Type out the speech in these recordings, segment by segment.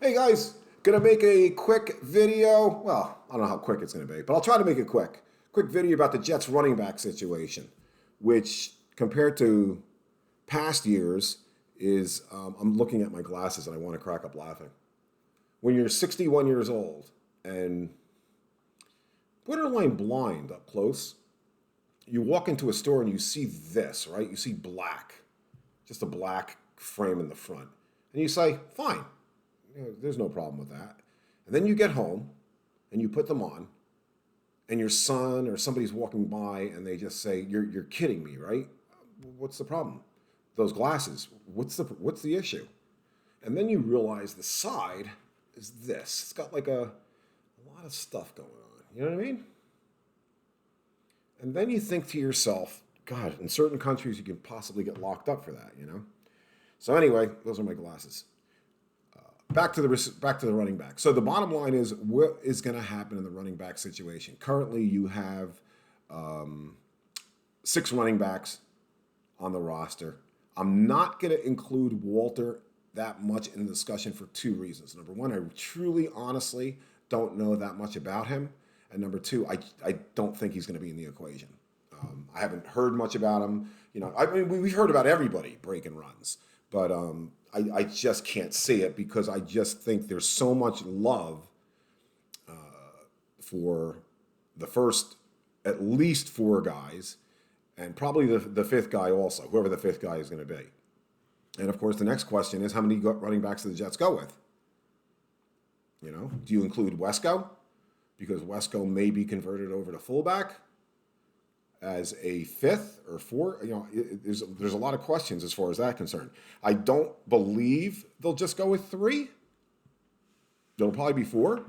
Hey guys, gonna make a quick video. Well, I don't know how quick it's gonna be, but I'll try to make it quick. Quick video about the Jets running back situation, which compared to past years is, I'm looking at my glasses and I want to crack up laughing. When you're 61 years old and borderline blind up close, you walk into a store and you see this, right? You see black, just a black frame in the front. And you say, fine, there's no problem with that. And then you get home and you put them on, and your son or somebody's walking by and they just say, "You're kidding me, right? What's the problem? Those glasses. What's the issue?" And then you realize the side is this. It's got like a lot of stuff going on. You know what I mean? And then you think to yourself, God, in certain countries you can possibly get locked up for that, you know? So anyway, those are my glasses. Back to the running back. So the bottom line is, what is going to happen in the running back situation? Currently, you have 6 running backs on the roster. I'm not going to include Walter that much in the discussion for 2 reasons. Number one, I truly, honestly don't know that much about him. And number two, I don't think he's going to be in the equation. I haven't heard much about him. You know, I mean, we've heard about everybody breaking runs, but I just can't see it because I just think there's so much love for the first at least 4 guys, and probably the 5th guy also, whoever the 5th guy is going to be. And of course, the next question is, how many running backs do the Jets go with? You know, do you include Wesco? Because Wesco may be converted over to fullback as a 5th or 4th. You know, there's a lot of questions as far as that concerned. I don't believe they'll just go with 3. There'll probably be 4.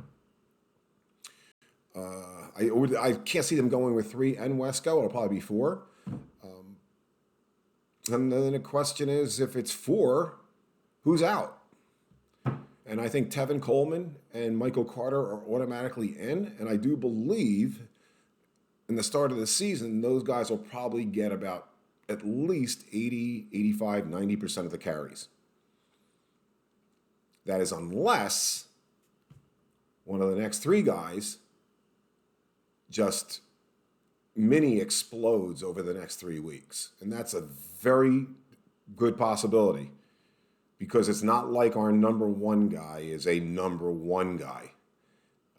I can't see them going with 3 and Wesco. It'll probably be 4. And then the question is, if it's 4, who's out? And I think Tevin Coleman and Michael Carter are automatically in. And I do believe in the start of the season, those guys will probably get about at least 80, 85, 90% of the carries. That is unless one of the next 3 guys just mini explodes over the next 3 weeks. And that's a very good possibility, because it's not like our number 1 guy is a number 1 guy.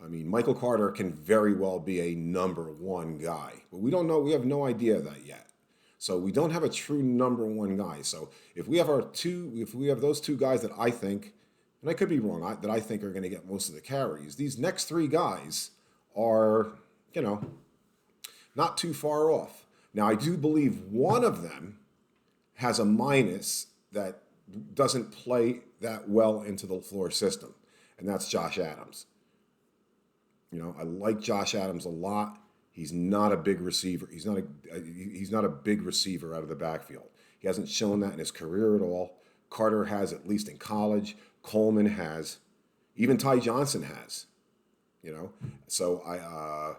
I mean, Michael Carter can very well be a number 1 guy, but we don't know. We have no idea of that yet. So we don't have a true number 1 guy. So if we have those 2 guys that I think, and I could be wrong, that I think are going to get most of the carries, these next 3 guys are, you know, not too far off. Now, I do believe one of them has a minus that doesn't play that well into the floor system, and that's Josh Adams. You know, I like Josh Adams a lot. He's not a big receiver. He's not a big receiver out of the backfield. He hasn't shown that in his career at all. Carter has, at least in college. Coleman has. Even Ty Johnson has. You know, so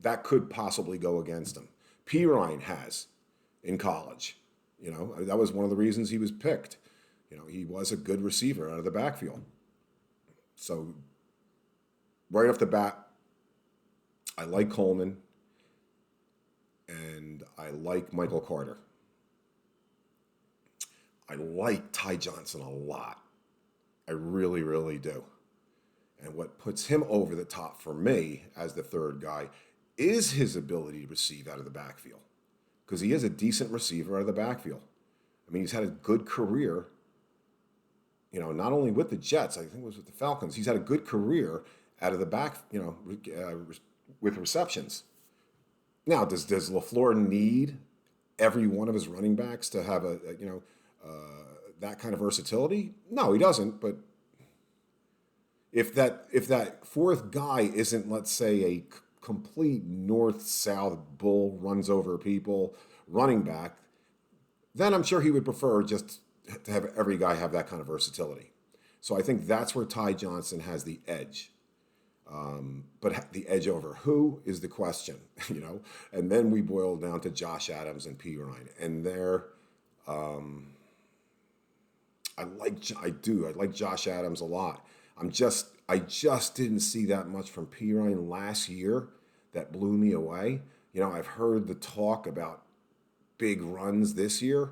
that could possibly go against him. P. Ryan has in college. You know, that was one of the reasons he was picked. You know, he was a good receiver out of the backfield. So right off the bat, I like Coleman and I like Michael Carter. I like Ty Johnson a lot. I really, really do. And what puts him over the top for me as the 3rd guy is his ability to receive out of the backfield, because he is a decent receiver out of the backfield. I mean, he's had a good career, you know, not only with the Jets, I think it was with the Falcons. He's had a good career out of the back, you know, with receptions. Now, does LaFleur need every one of his running backs to have that kind of versatility? No, he doesn't. But if that 4th guy isn't, let's say, a complete north-south bull, runs over people, running back, then I'm sure he would prefer just to have every guy have that kind of versatility. So I think that's where Ty Johnson has the edge. But the edge over who is the question, you know? And then we boil down to Josh Adams and P. Ryan. And I like Josh Adams a lot. I just didn't see that much from P. Ryan last year that blew me away. I've heard the talk about big runs this year.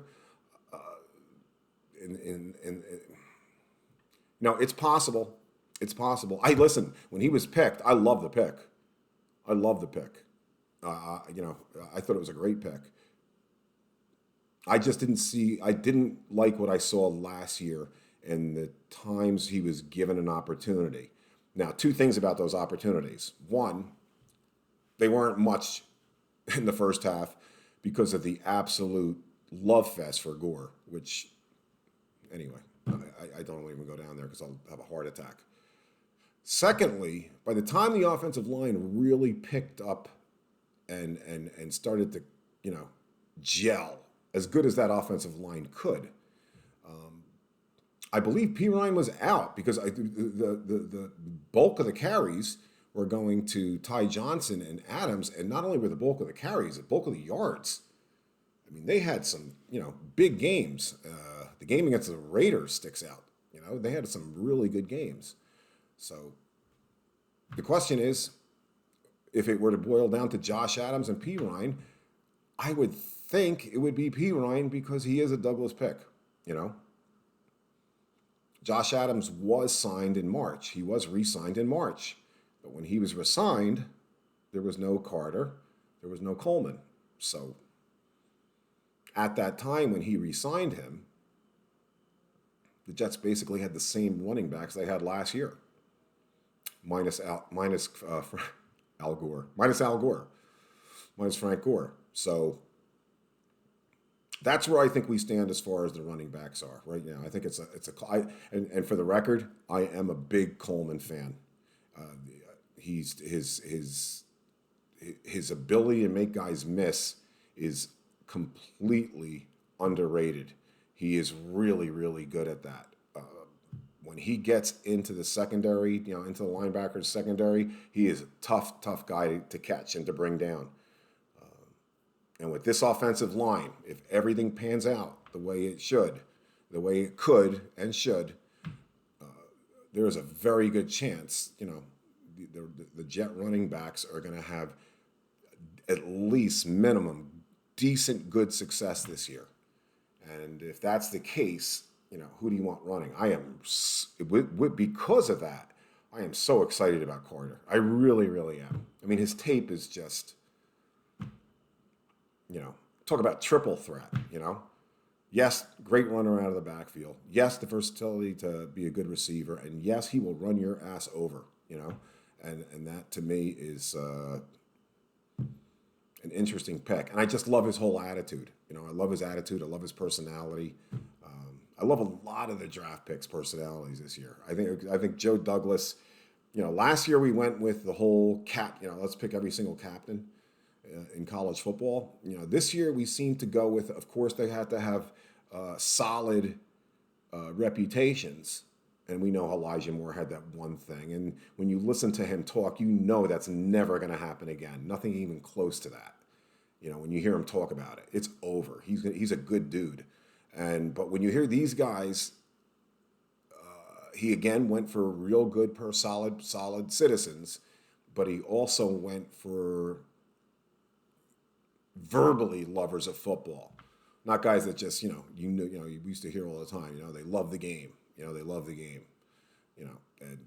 And no, it's possible. It's possible. I listen when he was picked. I love the pick. I love the pick. I thought it was a great pick. I just didn't see. I didn't like what I saw last year and the times he was given an opportunity. Now, two things about those opportunities. One, they weren't much in the first half because of the absolute love fest for Gore, which, anyway, I don't even go down there because I'll have a heart attack. Secondly, by the time the offensive line really picked up and started to, gel as good as that offensive line could, I believe P. Ryan was out because the bulk of the carries were going to Ty Johnson and Adams, and not only were the bulk of the carries, the bulk of the yards. I mean, they had some, big games. The game against the Raiders sticks out. They had some really good games. So the question is, if it were to boil down to Josh Adams and P. Ryan, I would think it would be P. Ryan because he is a Douglas pick, Josh Adams was signed in March. He was re-signed in March. But when he was re-signed, there was no Carter, there was no Coleman. So at that time when he re-signed him, the Jets basically had the same running backs they had last year, minus Al Gore, minus Frank Gore. So that's where I think we stand as far as the running backs are right now. I think and for the record, I am a big Coleman fan. He's his ability to make guys miss is completely underrated. He is really, really good at that. When he gets into the secondary, into the linebackers secondary, he is a tough guy to catch and to bring down. And with this offensive line, if everything pans out the way it should, the way it could and should, there is a very good chance, the Jet running backs are going to have at least minimum decent good success this year. And if that's the case, who do you want running? Because of that, I am so excited about Carter. I really, really am. I mean, his tape is just, talk about triple threat, Yes, great runner out of the backfield. Yes, the versatility to be a good receiver. And yes, he will run your ass over, And that, to me, is an interesting pick. And I just love his whole attitude. I love his attitude. I love his personality. I love a lot of the draft picks' personalities this year. I think Joe Douglas, last year we went with the whole let's pick every single captain in college football. This year we seem to go with, of course, they have to have solid reputations. And we know Elijah Moore had that one thing. And when you listen to him talk, that's never going to happen again. Nothing even close to that. When you hear him talk about it, it's over. He's a good dude. But when you hear these guys, he again went for real good solid citizens, but he also went for verbally lovers of football, not guys that just you used to hear all the time. They love the game. They love the game.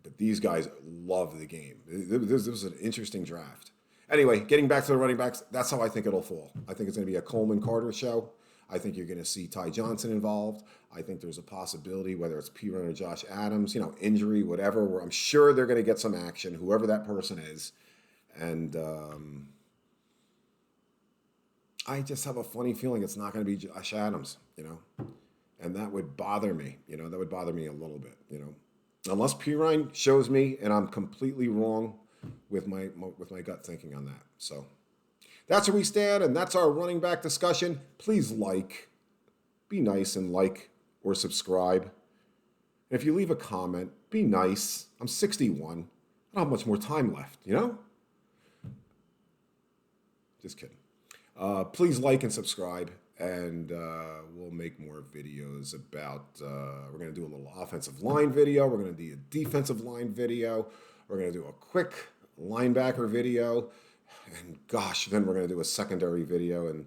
But these guys love the game. This was an interesting draft. Anyway, getting back to the running backs, that's how I think it'll fall. I think it's going to be a Coleman Carter show. I think you're going to see Ty Johnson involved. I think there's a possibility, whether it's P. Ryan or Josh Adams, injury, whatever, where I'm sure they're going to get some action, whoever that person is. And I just have a funny feeling it's not going to be Josh Adams, and that would bother me. That would bother me a little bit, unless P. Ryan shows me and I'm completely wrong with my gut thinking on that. So that's where we stand, and that's our running back discussion. Please be nice and like or subscribe. And if you leave a comment, be nice. I'm 61. I don't have much more time left, Just kidding. Please like and subscribe. And we'll make more videos about, we're going to do a little offensive line video. We're going to do a defensive line video. We're going to do a quick linebacker video. And gosh, then we're going to do a secondary video. And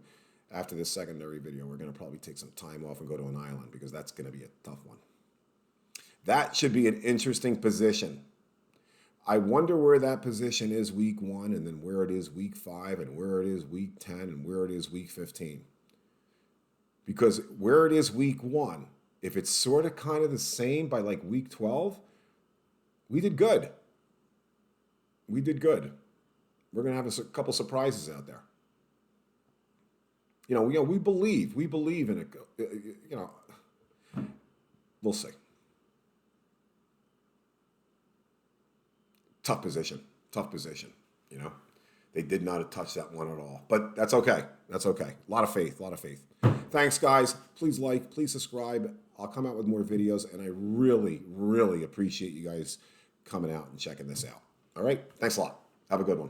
after this secondary video, we're going to probably take some time off and go to an island because that's going to be a tough one. That should be an interesting position. I wonder where that position is week 1 and then where it is week 5 and where it is week 10 and where it is week 15. Because where it is week 1, if it's sort of kind of the same by like week 12, we did good. We did good. We're going to have a couple surprises out there. We believe in it. We'll see. Tough position. They did not touch that one at all. But that's okay. That's okay. A lot of faith. Thanks, guys. Please like, please subscribe. I'll come out with more videos, and I really, really appreciate you guys coming out and checking this out. All right? Thanks a lot. Have a good one.